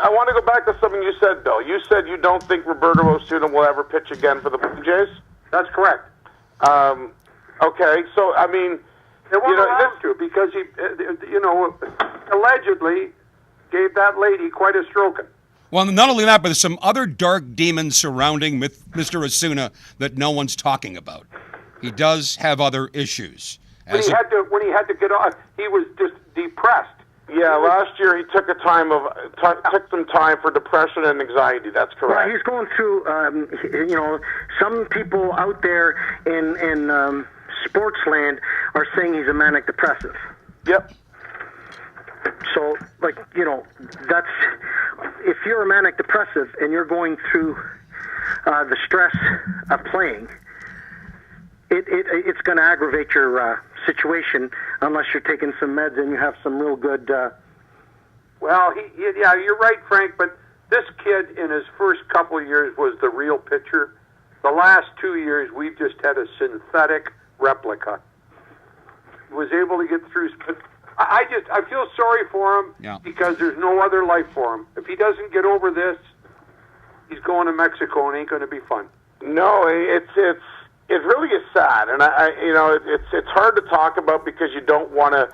I want to go back to something you said, Bill. You said you don't think Roberto Osuna will ever pitch again for the Blue Jays? That's correct. Okay, so, I mean... They won't allow him to because he, allegedly gave that lady quite a stroking. Well, not only that, but there's some other dark demons surrounding Mr. Osuna that no one's talking about. He does have other issues. When he had to get off, he was just depressed. Yeah, last year he took took some time for depression and anxiety. That's correct. Well, he's going through, some people out there in sports land are saying he's a manic depressive. Yep. So, that's, if you're a manic depressive and you're going through the stress of playing, it's going to aggravate your situation unless you're taking some meds and you have some real good... Well, you're right, Frank, but this kid in his first couple of years was the real pitcher. The last 2 years, we've just had a synthetic replica. He was able to get through... I feel sorry for him because there's no other life for him. If he doesn't get over this, he's going to Mexico and ain't going to be fun. No, it really is sad, and it's hard to talk about because you don't want to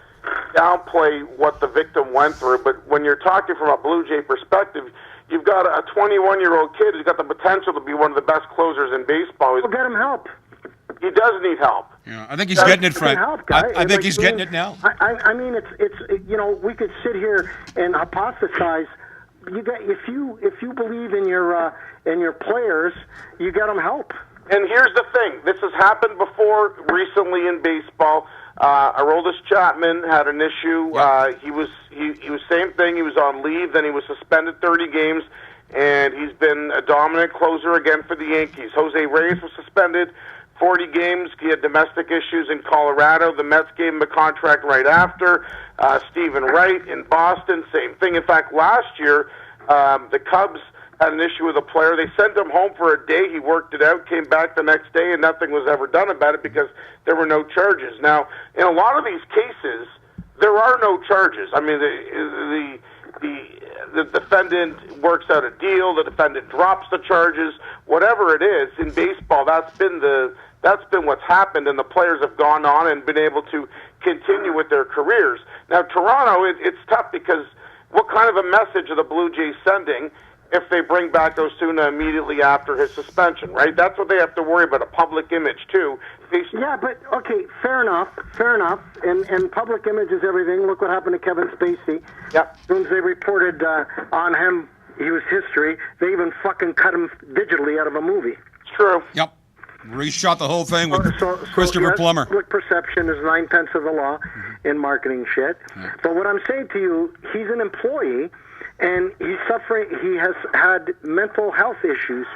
downplay what the victim went through. But when you're talking from a Blue Jay perspective, you've got a 21-year-old kid who's got the potential to be one of the best closers in baseball. Well, get him help. He does need help. Yeah, I think he's getting it, Frank. I think he's getting it now. I mean, it's we could sit here and hypothesize. If you believe in your players, you get them help. And here's the thing: this has happened before recently in baseball. Aroldis Chapman had an issue. Yep. He was same thing. He was on leave, then he was suspended 30 games, and he's been a dominant closer again for the Yankees. Jose Reyes was suspended 40 games. He had domestic issues in Colorado. The Mets gave him a contract right after. Stephen Wright in Boston, same thing. In fact, last year, the Cubs had an issue with a player. They sent him home for a day. He worked it out, came back the next day, and nothing was ever done about it because there were no charges. Now, in a lot of these cases, there are no charges. I mean, the defendant works out a deal. The defendant drops the charges. Whatever it is, in baseball, that's been what's happened, and the players have gone on and been able to continue with their careers. Now, Toronto, it's tough because what kind of a message are the Blue Jays sending if they bring back Osuna immediately after his suspension, right? That's what they have to worry about, a public image, too. Yeah, but, okay, fair enough. And public image is everything. Look what happened to Kevin Spacey. Yep. As soon as they reported on him, he was history, they even fucking cut him digitally out of a movie. It's true. Yep. Reshot the whole thing with Christopher Plummer. Public perception is 9/10 of the law in marketing shit. Yeah. But what I'm saying to you, he's an employee, and he's suffering. He has had mental health issues.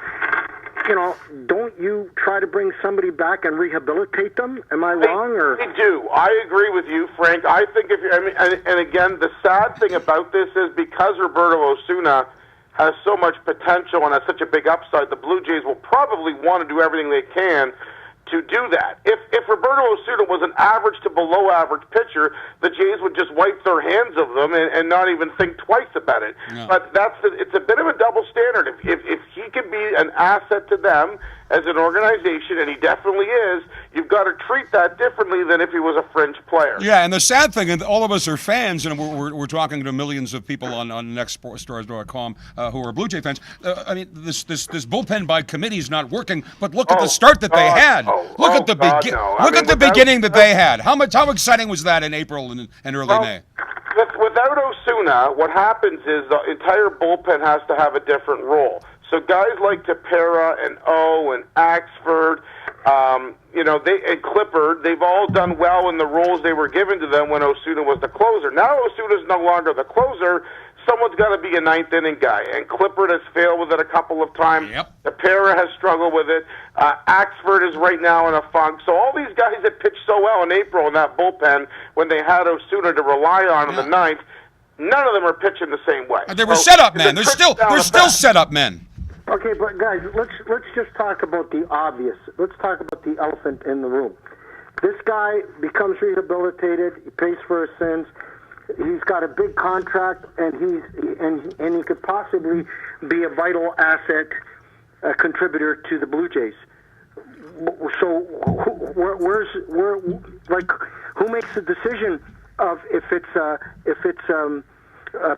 Don't you try to bring somebody back and rehabilitate them? Am I wrong? Or I do. I agree with you, Frank. I think and again, the sad thing about this is because Roberto Osuna has so much potential and has such a big upside, the Blue Jays will probably want to do everything they can to do that. If Roberto Osuna was an average to below average pitcher, the Jays would just wipe their hands of them and not even think twice about it. No. But it's a bit of a double standard. If he can be an asset to them as an organization, and he definitely is, you've got to treat that differently than if he was a fringe player. Yeah, and the sad thing, and all of us are fans, and we're talking to millions of people on nextsportstars.com who are Blue Jay fans. I mean, this bullpen by committee is not working, but look at the start that they had. Look at the beginning that they had. How exciting was that in April and early May? Without Osuna, what happens is the entire bullpen has to have a different role. So guys like Tepera and O and Axford, and Clippard, they've all done well in the roles they were given to them when Osuna was the closer. Now Osuna's no longer the closer. Someone's got to be a ninth inning guy, and Clippard has failed with it a couple of times. Yep. Tepera has struggled with it. Axford is right now in a funk. So all these guys that pitched so well in April in that bullpen when they had Osuna to rely on in the ninth, none of them are pitching the same way. They were set-up men. They're still set-up men. Okay, but guys, let's just talk about the obvious. Let's talk about the elephant in the room. This guy becomes rehabilitated. He pays for his sins. He's got a big contract, and he could possibly be a vital asset, a contributor to the Blue Jays. So, who makes the decision of if it's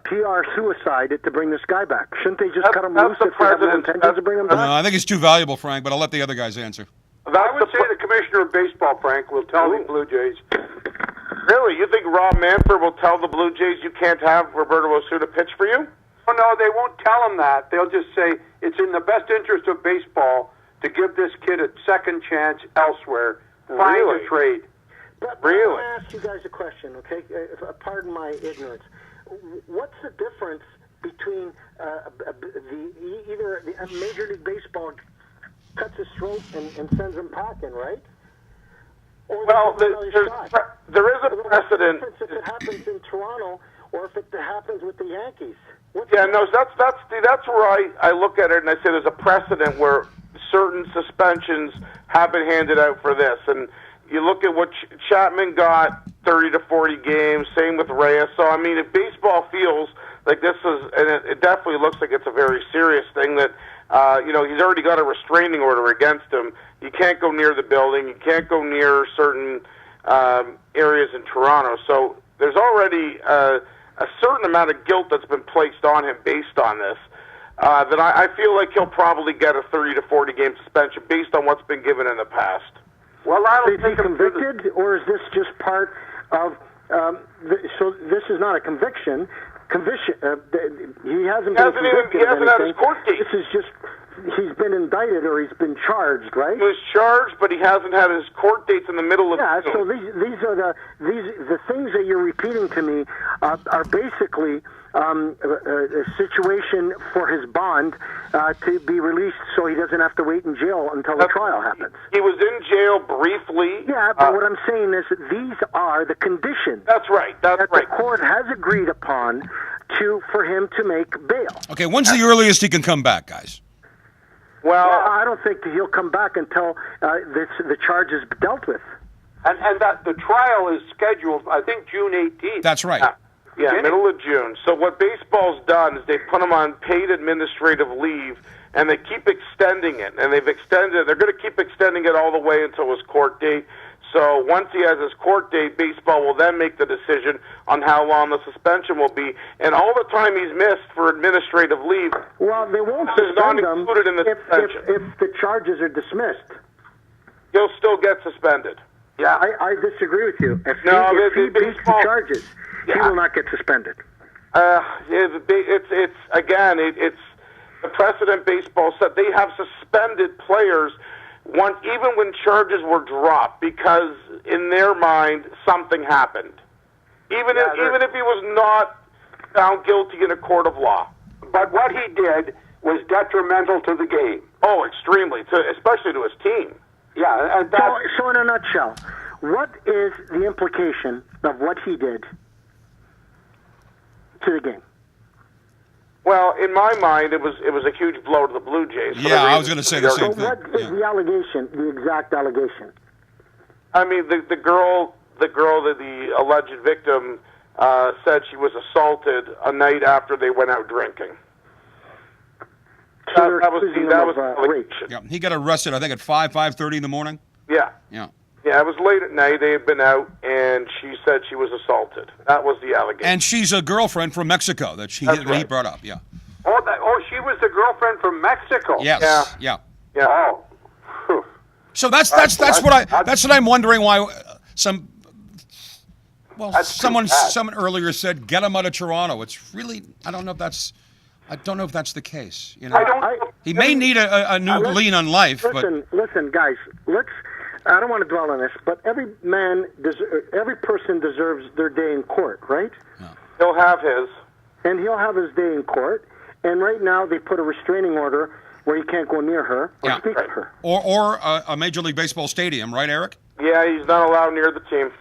PR suicide to bring this guy back? Shouldn't they just cut him loose if they have no intentions to bring him back? No, I think it's too valuable, Frank. But I'll let the other guys answer. I would say the commissioner of baseball, Frank, will tell the Blue Jays. Really? You think Rob Manfred will tell the Blue Jays you can't have Roberto Osuna pitch for you? Oh, no, they won't tell him that. They'll just say it's in the best interest of baseball to give this kid a second chance elsewhere. Find a trade. But really? I want to ask you guys a question, okay? Pardon my ignorance. What's the difference between either the Major League Baseball cuts his throat and sends him packing, right? Or there is a precedent. If it happens in Toronto or if it happens with the Yankees. That's where I look at it and I say there's a precedent where certain suspensions have been handed out for this. And you look at what Chapman got, 30 to 40 games, same with Reyes. So, I mean, if baseball feels like this is, and it definitely looks like it's a very serious thing that, he's already got a restraining order against him. You can't go near the building. You can't go near certain areas in Toronto. So there's already a certain amount of guilt that's been placed on him based on this. That I feel like he'll probably get a 30 to 40 game suspension based on what's been given in the past. Well, I don't Is think he convicted, or is this just part of? So this is not a conviction. He hasn't been convicted. He hasn't had his court date. This is just he's been indicted or he's been charged, right? He was charged, but he hasn't had his court dates in the middle of. Yeah. So these are the things that you're repeating to me are basically a situation for his bond to be released, so he doesn't have to wait in jail until the trial happens. He was in jail briefly. Yeah, but what I'm saying is that these are the conditions. That's right. That's that right. The court has agreed upon for him to make bail. Okay, when's the earliest he can come back, guys? Well, I don't think he'll come back until the charge is dealt with. And that the trial is scheduled, I think, June 18th. That's right. Yeah, middle of June. So what baseball's done is they put him on paid administrative leave, and they keep extending it. And they've extended it. They're going to keep extending it all the way until his court date. So once he has his court date, baseball will then make the decision on how long the suspension will be. And all the time he's missed for administrative leave, well, they won't is not suspend him included in the suspension. if the charges are dismissed. He'll still get suspended. Yeah, I disagree with you. If he beats the charges, he will not get suspended. It's the precedent baseball set. They have suspended players even when charges were dropped because in their mind something happened. Even if he was not found guilty in a court of law. But what he did was detrimental to the game. Oh, extremely, especially to his team. Yeah, and so in a nutshell, what is the implication of what he did to the game? Well, in my mind, it was a huge blow to the Blue Jays. Yeah, I was going to say the same thing. What is the allegation, the exact allegation? I mean, the girl that the alleged victim said she was assaulted a night after they went out drinking. So that was the allegation. Yeah, he got arrested, I think, at 5:30 in the morning. Yeah. Yeah. Yeah, it was late at night. They had been out, and she said she was assaulted. That was the allegation. And she's a girlfriend from Mexico that he brought up. Yeah. Oh, she was the girlfriend from Mexico. Yes. Yeah. Oh. So that's what I'm wondering why someone earlier said get him out of Toronto. It's really I don't know if that's the case. You know, he may need a new lean on life. Listen, guys. I don't want to dwell on this, but every person deserves their day in court, right? Yeah. He'll have his. And he'll have his day in court. And right now they put a restraining order where you can't go near her or speak to her. Or a Major League Baseball stadium, right, Eric? Yeah, he's not allowed near the team.